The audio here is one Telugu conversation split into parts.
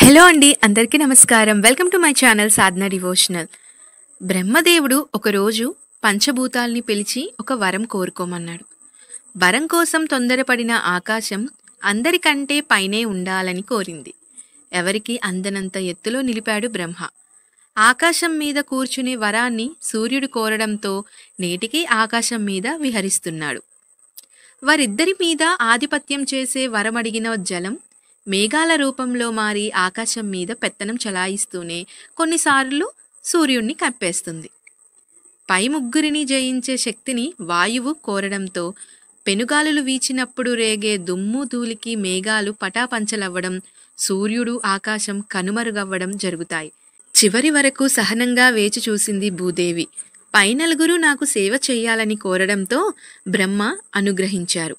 హలో అండి, అందరికీ నమస్కారం. Welcome to my channel Sadhana devotional. బ్రహ్మదేవుడు ఒకరోజు పంచభూతాల్ని పిలిచి ఒక వరం కోరుకోమన్నాడు. వరం కోసం తొందరపడిన ఆకాశం అందరికంటే పైనే ఉండాలని కోరింది. ఎవరికి అందనంత ఎత్తులో నిలిపాడు బ్రహ్మ. ఆకాశం మీద కూర్చునే వరాన్ని సూర్యుడు కోరడంతో నేటికి ఆకాశం మీద విహరిస్తున్నాడు. వారిద్దరి మీద ఆధిపత్యం చేసే వరమడిగిన జలం మేఘాల రూపంలో మారి ఆకాశం మీద పెత్తనం చలాయిస్తూనే కొన్నిసార్లు సూర్యుణ్ణి కప్పేస్తుంది. పై ముగ్గురిని జయించే శక్తిని వాయువు కోరడంతో పెనుగాలులు వీచినప్పుడు రేగే దుమ్ము ధూళికి మేఘాలు పటాపంచలవ్వడం, సూర్యుడు ఆకాశం కనుమరుగవ్వడం జరుగుతాయి. చివరి వరకు సహనంగా వేచి చూసింది భూదేవి. పై నలుగురు నాకు సేవ చెయ్యాలని కోరడంతో బ్రహ్మ అనుగ్రహించారు.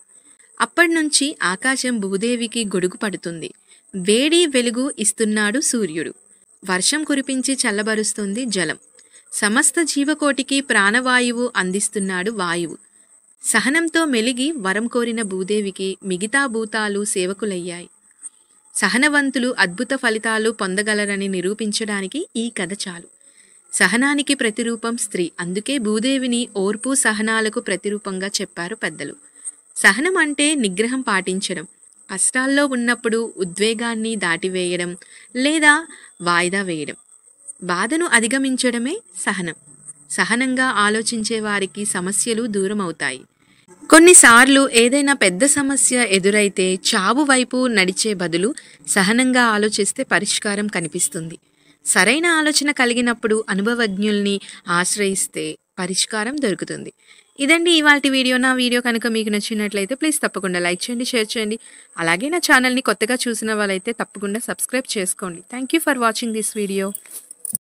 అప్పటినుంచి ఆకాశం భూదేవికి గొడుగు పడుతుంది. వేడి వెలుగు ఇస్తున్నాడు సూర్యుడు. వర్షం కురిపించి చల్లబరుస్తుంది జలం. సమస్త జీవకోటికి ప్రాణవాయువు అందిస్తున్నాడు వాయువు. సహనంతో మెలిగి వరం కోరిన భూదేవికి మిగతా భూతాలు సేవకులయ్యాయి. సహనవంతులు అద్భుత ఫలితాలు పొందగలరని నిరూపించడానికి ఈ కథ చాలు. సహనానికి ప్రతిరూపం స్త్రీ. అందుకే భూదేవిని ఓర్పు సహనాలకు ప్రతిరూపంగా చెప్పారు పెద్దలు. సహనం అంటే నిగ్రహం పాటించడం, కష్టాల్లో ఉన్నప్పుడు ఉద్వేగాన్ని దాటివేయడం లేదా వాయిదా వేయడం, బాధను అధిగమించడమే సహనం. సహనంగా ఆలోచించే వారికి సమస్యలు దూరం అవుతాయి. కొన్నిసార్లు ఏదైనా పెద్ద సమస్య ఎదురైతే చావు వైపు నడిచే బదులు సహనంగా ఆలోచిస్తే పరిష్కారం కనిపిస్తుంది. సరైన ఆలోచన కలిగినప్పుడు అనుభవజ్ఞుల్ని ఆశ్రయిస్తే పరిష్కారం దొరుకుతుంది. ఇదండి ఇవాల్టి వీడియో. నా వీడియో కనుక మీకు నచ్చినట్లయితే ప్లీజ్ తప్పకుండా లైక్ చేయండి, షేర్ చేయండి. అలాగే నా ఛానల్ని కొత్తగా చూసిన వాళ్ళైతే తప్పకుండా సబ్స్క్రైబ్ చేసుకోండి. Thank you for watching this video.